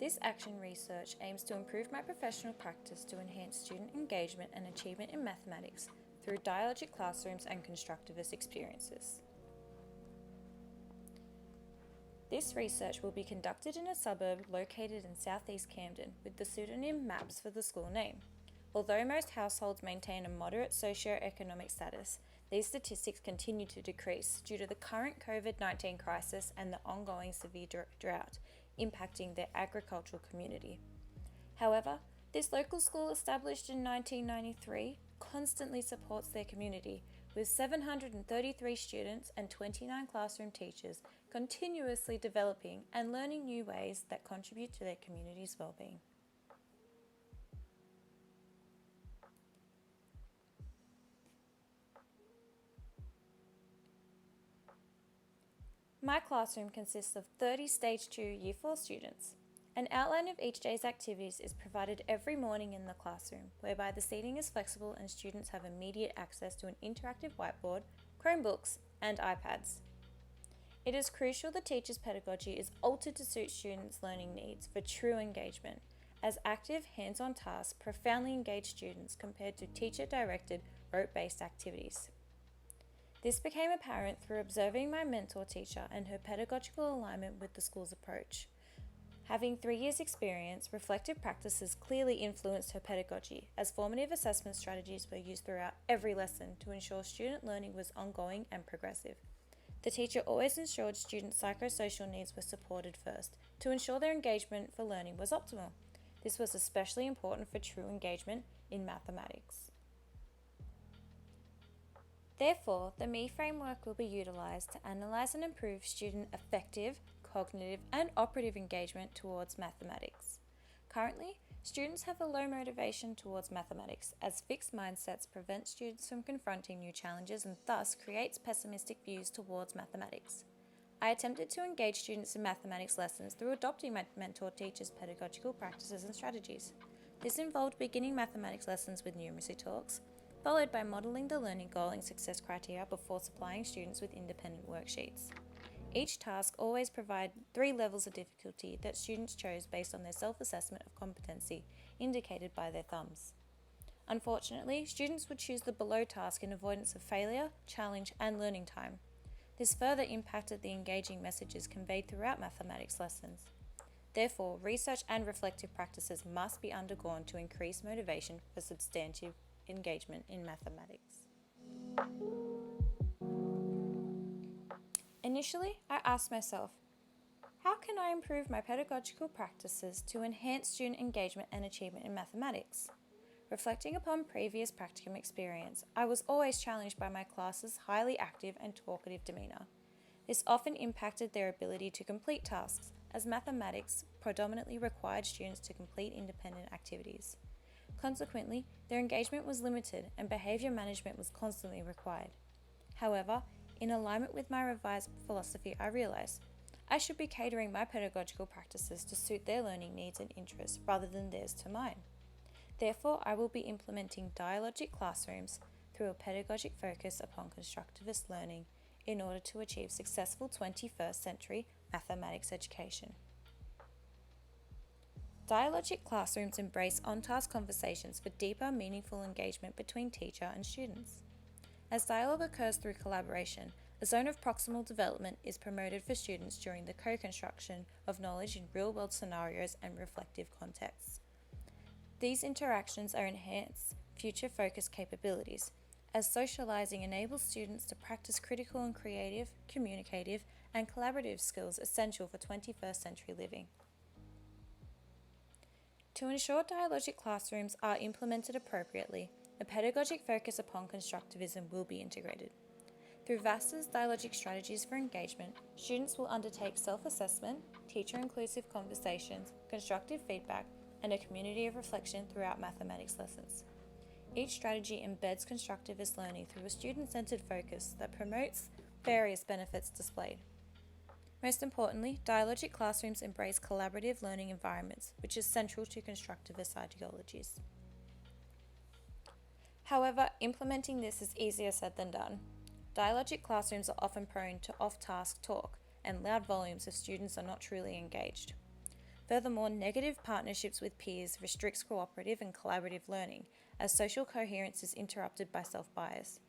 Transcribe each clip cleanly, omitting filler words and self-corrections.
This action research aims to improve my professional practice to enhance student engagement and achievement in mathematics through dialogic classrooms and constructivist experiences. This research will be conducted in a suburb located in southeast Camden with the pseudonym MAPS for the school name. Although most households maintain a moderate socio-economic status, these statistics continue to decrease due to the current COVID-19 crisis and the ongoing severe drought impacting their agricultural community. However, this local school, established in 1993, constantly supports their community, with 733 students and 29 classroom teachers continuously developing and learning new ways that contribute to their community's well-being. My classroom consists of 30 Stage 2 Year 4 students. An outline of each day's activities is provided every morning in the classroom, whereby the seating is flexible and students have immediate access to an interactive whiteboard, Chromebooks, and iPads. It is crucial the teacher's pedagogy is altered to suit students' learning needs for true engagement, as active, hands-on tasks profoundly engage students compared to teacher-directed, rote-based activities. This became apparent through observing my mentor teacher and her pedagogical alignment with the school's approach. Having 3 years' experience, reflective practices clearly influenced her pedagogy, as formative assessment strategies were used throughout every lesson to ensure student learning was ongoing and progressive. The teacher always ensured students' psychosocial needs were supported first, to ensure their engagement for learning was optimal. This was especially important for true engagement in mathematics. Therefore, the ME framework will be utilised to analyse and improve student affective, cognitive, and operative engagement towards mathematics. Currently, students have a low motivation towards mathematics, as fixed mindsets prevent students from confronting new challenges and thus creates pessimistic views towards mathematics. I attempted to engage students in mathematics lessons through adopting my mentor teacher's pedagogical practices and strategies. This involved beginning mathematics lessons with numeracy talks, followed by modelling the learning goal and success criteria before supplying students with independent worksheets. Each task always provided 3 levels of difficulty that students chose based on their self-assessment of competency, indicated by their thumbs. Unfortunately, students would choose the below task in avoidance of failure, challenge, and learning time. This further impacted the engaging messages conveyed throughout mathematics lessons. Therefore, research and reflective practices must be undergone to increase motivation for substantive engagement in mathematics. Initially, I asked myself, how can I improve my pedagogical practices to enhance student engagement and achievement in mathematics? Reflecting upon previous practicum experience, I was always challenged by my class's highly active and talkative demeanour. This often impacted their ability to complete tasks, as mathematics predominantly required students to complete independent activities. Consequently, their engagement was limited and behaviour management was constantly required. However, in alignment with my revised philosophy, I realised I should be catering my pedagogical practices to suit their learning needs and interests rather than theirs to mine. Therefore, I will be implementing dialogic classrooms through a pedagogic focus upon constructivist learning in order to achieve successful 21st century mathematics education. Dialogic classrooms embrace on-task conversations for deeper, meaningful engagement between teacher and students. As dialogue occurs through collaboration, a zone of proximal development is promoted for students during the co-construction of knowledge in real-world scenarios and reflective contexts. These interactions are enhanced future-focused capabilities, as socializing enables students to practice critical and creative, communicative, and collaborative skills essential for 21st century living. To ensure dialogic classrooms are implemented appropriately, a pedagogic focus upon constructivism will be integrated. Through VASTA's dialogic strategies for engagement, students will undertake self-assessment, teacher-inclusive conversations, constructive feedback, and a community of reflection throughout mathematics lessons. Each strategy embeds constructivist learning through a student-centered focus that promotes various benefits displayed. Most importantly, dialogic classrooms embrace collaborative learning environments, which is central to constructivist ideologies. However, implementing this is easier said than done. Dialogic classrooms are often prone to off-task talk and loud volumes if students are not truly engaged. Furthermore, negative partnerships with peers restricts cooperative and collaborative learning, as social coherence is interrupted by self-bias.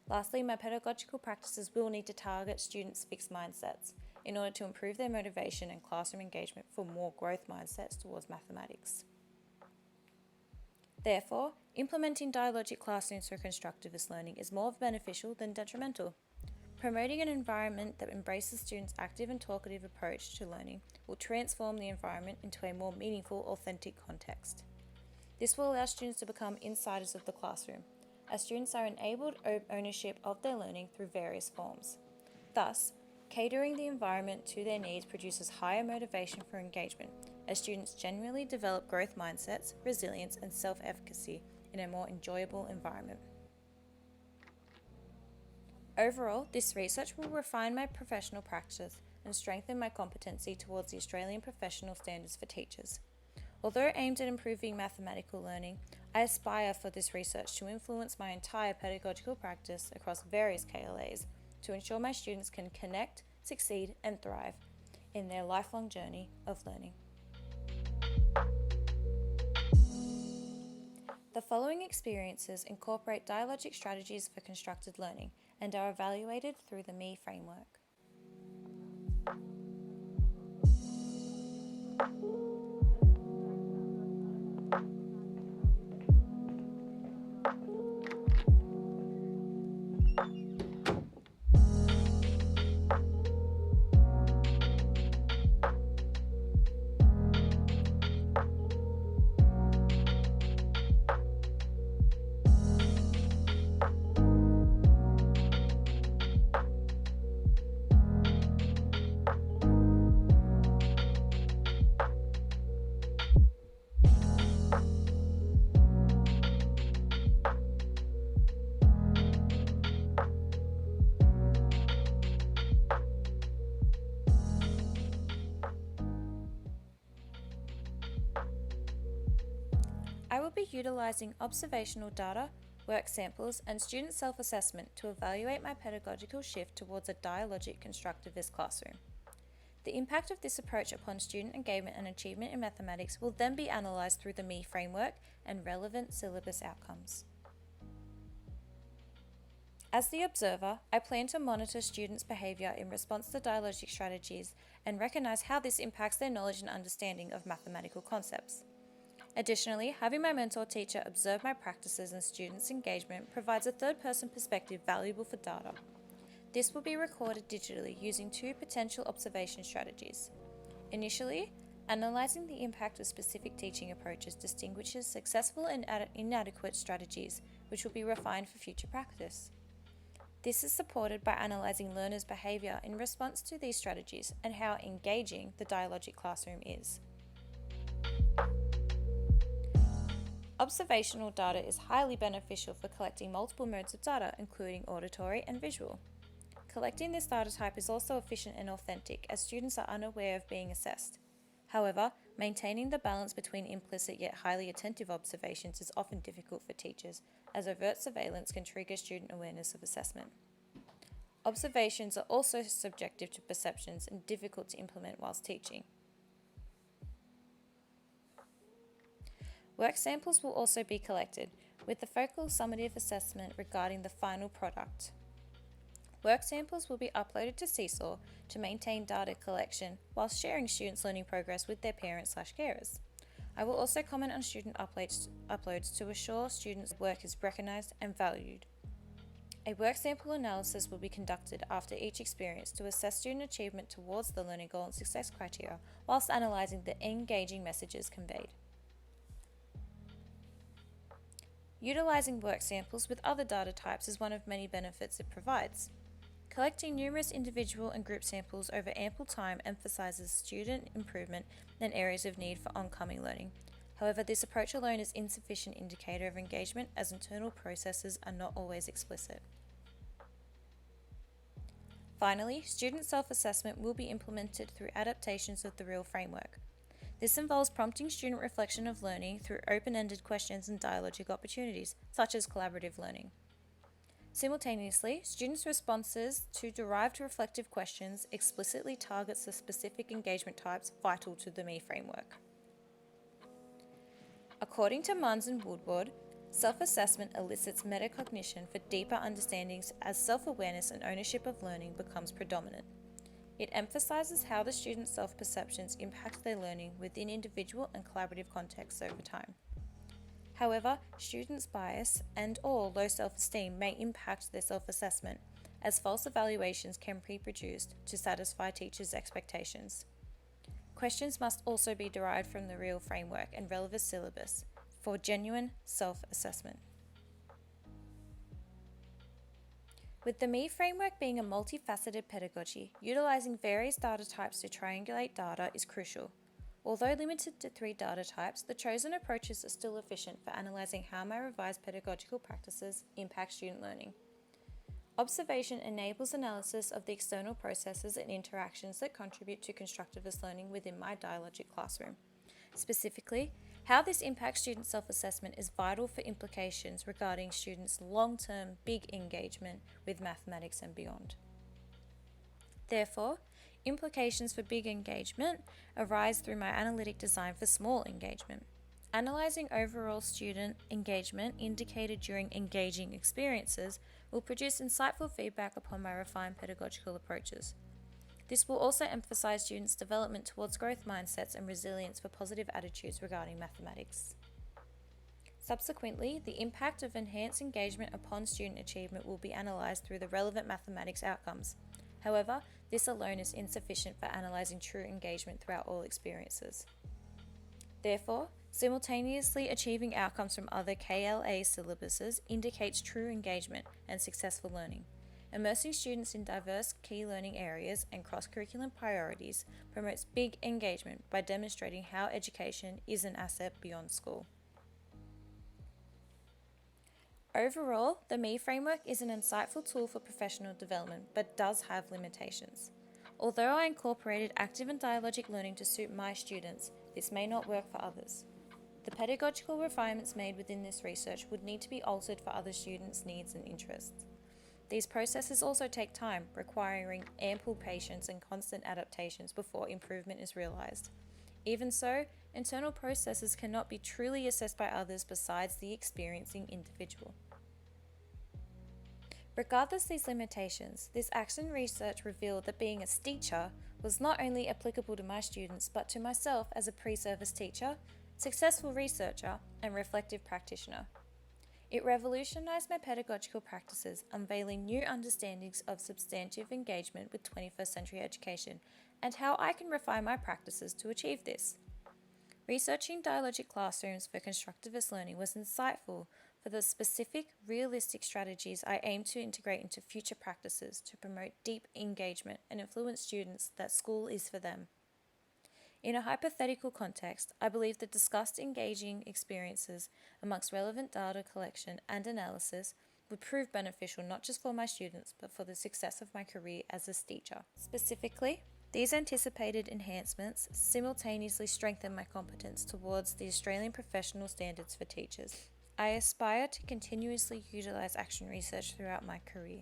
Lastly, my pedagogical practices will need to target students' fixed mindsets in order to improve their motivation and classroom engagement for more growth mindsets towards mathematics. Therefore, implementing dialogic classrooms for constructivist learning is more beneficial than detrimental. Promoting an environment that embraces students' active and talkative approach to learning will transform the environment into a more meaningful, authentic context. This will allow students to become insiders of the classroom, as students are enabled ownership of their learning through various forms. Thus, catering the environment to their needs produces higher motivation for engagement, as students generally develop growth mindsets, resilience, and self-efficacy in a more enjoyable environment. Overall, this research will refine my professional practice and strengthen my competency towards the Australian professional standards for teachers. Although aimed at improving mathematical learning, I aspire for this research to influence my entire pedagogical practice across various KLAs to ensure my students can connect, succeed, and thrive in their lifelong journey of learning. The following experiences incorporate dialogic strategies for constructed learning and are evaluated through the ME framework. I will be utilising observational data, work samples, and student self-assessment to evaluate my pedagogical shift towards a dialogic constructivist classroom. The impact of this approach upon student engagement and achievement in mathematics will then be analysed through the ME framework and relevant syllabus outcomes. As the observer, I plan to monitor students' behaviour in response to dialogic strategies and recognise how this impacts their knowledge and understanding of mathematical concepts. Additionally, having my mentor teacher observe my practices and students' engagement provides a third-person perspective valuable for data. This will be recorded digitally using two potential observation strategies. Initially, analysing the impact of specific teaching approaches distinguishes successful and inadequate strategies, which will be refined for future practice. This is supported by analysing learners' behaviour in response to these strategies and how engaging the dialogic classroom is. Observational data is highly beneficial for collecting multiple modes of data, including auditory and visual. Collecting this data type is also efficient and authentic, as students are unaware of being assessed. However, maintaining the balance between implicit yet highly attentive observations is often difficult for teachers, as overt surveillance can trigger student awareness of assessment. Observations are also subjective to perceptions and difficult to implement whilst teaching. Work samples will also be collected, with the focal summative assessment regarding the final product. Work samples will be uploaded to Seesaw to maintain data collection whilst sharing students' learning progress with their parents/carers. I will also comment on student uploads to assure students' work is recognised and valued. A work sample analysis will be conducted after each experience to assess student achievement towards the learning goal and success criteria, whilst analysing the engaging messages conveyed. Utilising work samples with other data types is one of many benefits it provides. Collecting numerous individual and group samples over ample time emphasises student improvement and areas of need for oncoming learning. However, this approach alone is insufficient indicator of engagement, as internal processes are not always explicit. Finally, student self-assessment will be implemented through adaptations of the REAL framework. This involves prompting student reflection of learning through open-ended questions and dialogic opportunities, such as collaborative learning. Simultaneously, students' responses to derived reflective questions explicitly targets the specific engagement types vital to the ME framework. According to Munns and Woodward, self-assessment elicits metacognition for deeper understandings as self-awareness and ownership of learning becomes predominant. It emphasizes how the student's self-perceptions impact their learning within individual and collaborative contexts over time. However, students' bias and/or low self-esteem may impact their self-assessment, as false evaluations can be produced to satisfy teachers' expectations. Questions must also be derived from the real framework and relevant syllabus for genuine self-assessment. With the ME framework being a multifaceted pedagogy, utilizing various data types to triangulate data is crucial. Although limited to 3 data types, the chosen approaches are still efficient for analyzing how my revised pedagogical practices impact student learning. Observation enables analysis of the external processes and interactions that contribute to constructivist learning within my dialogic classroom. Specifically, how this impacts student self-assessment is vital for implications regarding students' long-term big engagement with mathematics and beyond. Therefore, implications for big engagement arise through my analytic design for small engagement. Analyzing overall student engagement indicated during engaging experiences will produce insightful feedback upon my refined pedagogical approaches. This will also emphasize students' development towards growth mindsets and resilience for positive attitudes regarding mathematics. Subsequently, the impact of enhanced engagement upon student achievement will be analyzed through the relevant mathematics outcomes. However, this alone is insufficient for analyzing true engagement throughout all experiences. Therefore, simultaneously achieving outcomes from other KLA syllabuses indicates true engagement and successful learning. Immersing students in diverse key learning areas and cross-curriculum priorities promotes big engagement by demonstrating how education is an asset beyond school. Overall, the ME framework is an insightful tool for professional development, but does have limitations. Although I incorporated active and dialogic learning to suit my students, this may not work for others. The pedagogical refinements made within this research would need to be altered for other students' needs and interests. These processes also take time, requiring ample patience and constant adaptations before improvement is realized. Even so, internal processes cannot be truly assessed by others besides the experiencing individual. Regardless of these limitations, this action research revealed that being a teacher was not only applicable to my students, but to myself as a pre-service teacher, successful researcher, and reflective practitioner. It revolutionized my pedagogical practices, unveiling new understandings of substantive engagement with 21st century education and how I can refine my practices to achieve this. Researching dialogic classrooms for constructivist learning was insightful for the specific, realistic strategies I aim to integrate into future practices to promote deep engagement and influence students that school is for them. In a hypothetical context, I believe that discussed engaging experiences amongst relevant data collection and analysis would prove beneficial not just for my students, but for the success of my career as a teacher. Specifically, these anticipated enhancements simultaneously strengthen my competence towards the Australian professional standards for teachers. I aspire to continuously utilize action research throughout my career,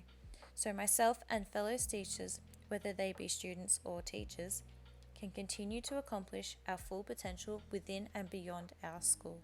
so myself and fellow teachers, whether they be students or teachers, can continue to accomplish our full potential within and beyond our school.